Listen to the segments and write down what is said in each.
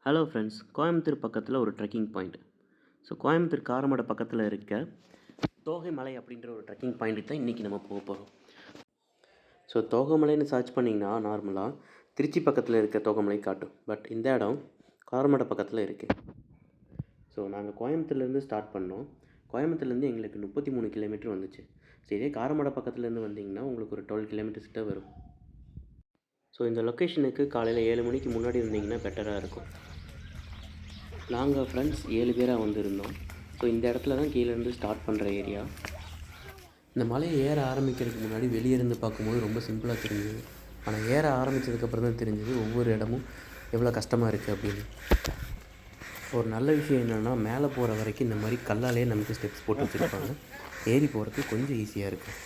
Hello friends, Coimbatore பக்கத்தில் ஒரு trekking point. So Coimbatore Karamadai பக்கத்தில் இருக்க தோகைமலை அப்படின்ற ஒரு ட்ரெக்கிங் பாயிண்ட்டு தான் இன்றைக்கி நம்ம போக போகிறோம். ஸோ தோகைமலைன்னு சர்ச் பண்ணிங்கன்னா நார்மலாக திருச்சி பக்கத்தில் இருக்க தோகைமலை காட்டும். பட் இந்த இடம் காரமடை பக்கத்தில் இருக்குது. ஸோ நாங்கள் கோயம்புத்தூர்லேருந்து ஸ்டார்ட் பண்ணோம். கோயம்புத்தூர்லேருந்து எங்களுக்கு 33 கிலோமீட்டர் வந்துச்சு. ஸோ இதே காரமடை பக்கத்துலேருந்து வந்தீங்கன்னா உங்களுக்கு ஒரு 12 கிலோமீட்டர்ஸ் கிட்ட வரும். ஸோ இந்த லொக்கேஷனுக்கு காலையில் 7 மணிக்கு முன்னாடி இருந்தீங்கன்னா பெட்டராக இருக்கும். நாங்கள் ஃப்ரெண்ட்ஸ் 7 பேராக வந்திருந்தோம். ஸோ இந்த இடத்துல தான் கீழேருந்து ஸ்டார்ட் பண்ணுற ஏரியா. இந்த மலையை ஏற ஆரம்பிக்கிறதுக்கு முன்னாடி வெளியே இருந்து பார்க்கும்போது ரொம்ப சிம்பிளாக தெரிஞ்சுது. ஆனால் ஏற ஆரம்பித்ததுக்கப்புறம் தான் தெரிஞ்சது ஒவ்வொரு இடமும் எவ்வளோ கஷ்டமாக இருக்குது அப்படின்னு. ஒரு நல்ல விஷயம் என்னென்னா மேலே போகிற வரைக்கும் இந்த மாதிரி கல்லாலே நமக்கு ஸ்டெப்ஸ் போட்டு வச்சுருப்பாங்க. ஏறி போகிறதுக்கு கொஞ்சம் ஈஸியாக இருக்கும்.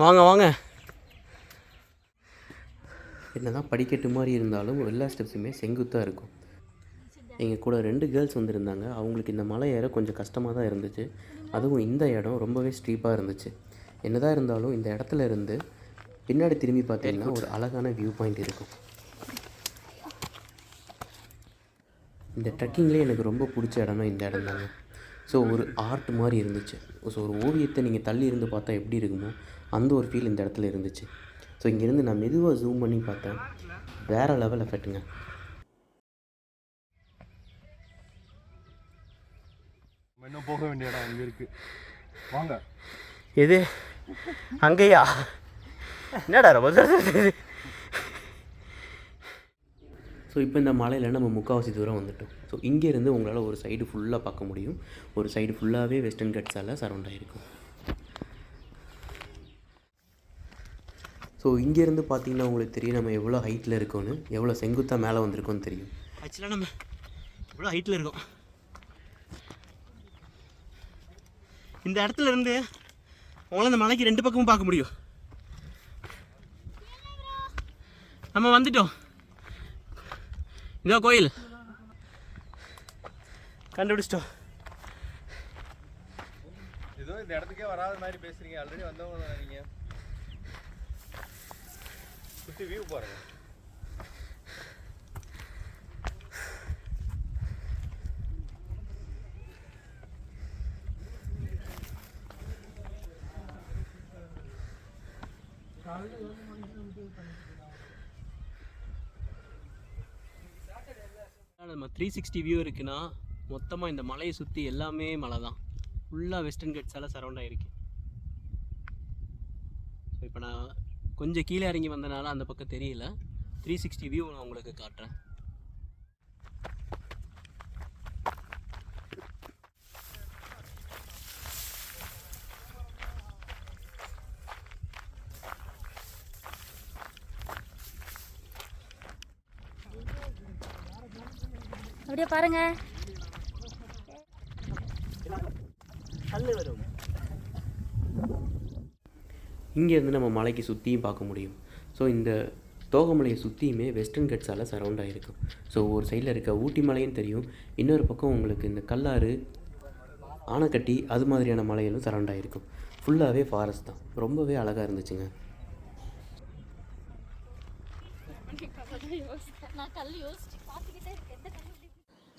வாங்க வாங்க. என்ன தான் படிக்கட்டு மாதிரி இருந்தாலும் எல்லா ஸ்டெப்ஸுமே செங்குத்தாக இருக்கும். எங்கள் கூட 2 கேர்ள்ஸ் வந்திருந்தாங்க. அவங்களுக்கு இந்த மலை ஏற கொஞ்சம் கஷ்டமாக தான் இருந்துச்சு. அதுவும் இந்த இடம் ரொம்பவே ஸ்டீப்பாக இருந்துச்சு. என்ன தான் இருந்தாலும் இந்த இடத்துல இருந்து பின்னாடி திரும்பி பார்த்தீங்கன்னா ஒரு அழகான வியூ பாயிண்ட் இருக்கும். இந்த ட்ரெக்கிங்லேயே எனக்கு ரொம்ப பிடிச்ச இடம்னா இந்த இடம் தாங்க. ஸோ ஒரு ஆர்ட் மாதிரி இருந்துச்சு. ஸோ ஒரு ஓவியத்தை நீங்கள் தள்ளி இருந்து பார்த்தா எப்படி இருக்குமோ அந்த ஒரு ஃபீல் இந்த இடத்துல இருந்துச்சு. ஸோ இங்கேருந்து நான் மெதுவாக ஜூம் பண்ணி பார்த்தேன். வேறு லெவல் எஃபெக்ட்டுங்க. இன்னும் போக வேண்டிய இடம் அங்கே இருக்குது. வாங்க. எது அங்கேயா? என்னடா ரொம்ப. ஸோ இப்போ இந்த மலையில் நம்ம முக்கால்வாசி தூரம் வந்துட்டோம். ஸோ இங்கேருந்து உங்களால் ஒரு சைடு ஃபுல்லாக பார்க்க முடியும். ஒரு சைடு ஃபுல்லாகவே வெஸ்டர்ன் கட்ஸால் சரௌண்ட் ஆகிருக்கும். ஸோ இங்கேருந்து பார்த்தீங்கன்னா உங்களுக்கு தெரியும் நம்ம எவ்வளோ ஹைட்டில் இருக்கோன்னு, எவ்வளோ செங்குத்தாக மேலே வந்திருக்கோன்னு தெரியும். ஆக்சுவலாக நம்ம எவ்வளோ ஹைட்டில் இருக்கோம். இந்த இடத்துல இருந்து உங்களால் இந்த மலைக்கு 2 பக்கமும் பார்க்க முடியும். நம்ம வந்துட்டோம். இதோ கோயில் கண்டுபிடிச்சிட்டோம். ஏதோ இந்த இடத்துக்கே வராத மாதிரி பேசுறீங்க. ஆல்ரெடி வந்தவங்க தானே நீங்கள். சுற்றி வியூ பாருங்கள். நம்ம 360 வியூ இருக்குன்னா மொத்தமாக இந்த மலையை சுற்றி எல்லாமே மலை தான். ஃபுல்லாக வெஸ்டர்ன் கட்ஸால் சரௌண்ட் ஆகிருக்கு. ஸோ இப்போ நான் கொஞ்சம் கீழே இறங்கி வந்தனால அந்த பக்கம் தெரியல. 360 வியூ நான் உங்களுக்கு காட்டுறேன். அப்படியே பாருங்க. வரும் இங்கேருந்து நம்ம மலைக்கு சுற்றியும் பார்க்க முடியும். ஸோ இந்த தோகைமலையை சுற்றியுமே வெஸ்டர்ன் கட்ஸால் சரௌண்ட் ஆகிருக்கும். ஸோ ஒரு சைடில் இருக்க ஊட்டி மலையும் தெரியும், இன்னொரு பக்கம் உங்களுக்கு இந்த கல்லாறு, ஆனைக்கட்டி அது மாதிரியான மலைகளும் சரௌண்ட் ஆகிருக்கும். ஃபுல்லாகவே ஃபாரஸ்ட் தான். ரொம்பவே அழகாக இருந்துச்சுங்க.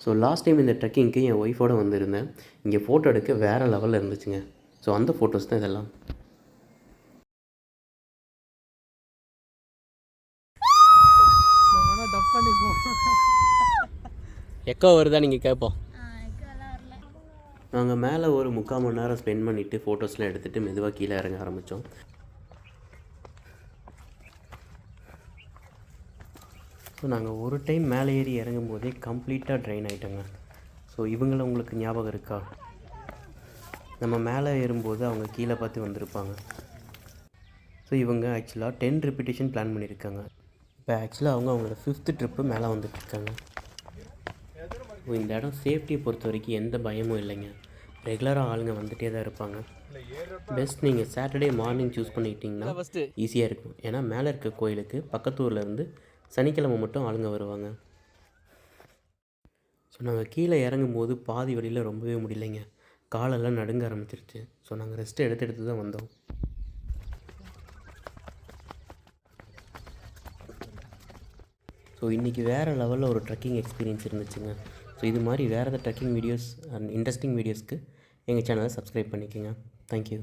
ஸோ லாஸ்ட் டைம் இந்த ட்ரெக்கிங்க்கு என் ஒய்ஃபோடு வந்திருந்தேன். இங்கே ஃபோட்டோ எடுக்க வேறு லெவலில் இருந்துச்சுங்க. ஸோ அந்த ஃபோட்டோஸ் தான் இதெல்லாம். எக்கோ வருதா நீங்கள் கேட்போம். நாங்கள் மேலே ஒரு 3/4 மணி நேரம் ஸ்பெண்ட் பண்ணிவிட்டு ஃபோட்டோஸ்லாம் எடுத்துகிட்டு மெதுவாக கீழே இறங்க ஆரம்பித்தோம். ஸோ நாங்கள் ஒரு டைம் மேலே ஏறி இறங்கும் போதே கம்ப்ளீட்டாக ட்ரெயின் ஆகிட்டோங்க. ஸோ இவங்கள உங்களுக்கு ஞாபகம் இருக்கா? நம்ம மேலே ஏறும்போது அவங்க கீழே பார்த்து வந்திருப்பாங்க. ஸோ இவங்க ஆக்சுவலாக 10 ரிப்பீட்டேஷன் பிளான் பண்ணியிருக்காங்க. இப்போ ஆக்சுவலாக அவங்களோட 5th ட்ரிப்பு மேலே வந்துட்டுருக்காங்க. இந்த இடம் சேஃப்டியை பொறுத்த வரைக்கும் எந்த பயமும் இல்லைங்க. ரெகுலராக ஆளுங்க வந்துகிட்டே தான் இருப்பாங்க. பெஸ்ட் நீங்கள் சாட்டர்டே மார்னிங் சூஸ் பண்ணிக்கிட்டிங்கன்னா ஈஸியாக இருக்கும். ஏன்னா மேலே இருக்க கோயிலுக்கு பக்கத்தூர்லேருந்து சனிக்கிழமை மட்டும் ஆளுங்க வருவாங்க. ஸோ நாங்கள் கீழே இறங்கும்போது பாதி வழியில் ரொம்பவே முடியலைங்க. காலெல்லாம் நடுங்க ஆரம்பிச்சிருச்சு. ஸோ நாங்கள் ரெஸ்ட்டு எடுத்து தான் வந்தோம். ஸோ இன்றைக்கி வேறு லெவலில் ஒரு ட்ரெக்கிங் எக்ஸ்பீரியன்ஸ் இருந்துச்சுங்க. ஸோ இது மாதிரி வேறு ஏதாவது ட்ரெக்கிங் வீடியோஸ் அண்ட் இன்ட்ரெஸ்டிங் வீடியோஸ்க்கு எங்கள் சேனலை சப்ஸ்கிரைப் பண்ணிக்கோங்க. தேங்க்யூ.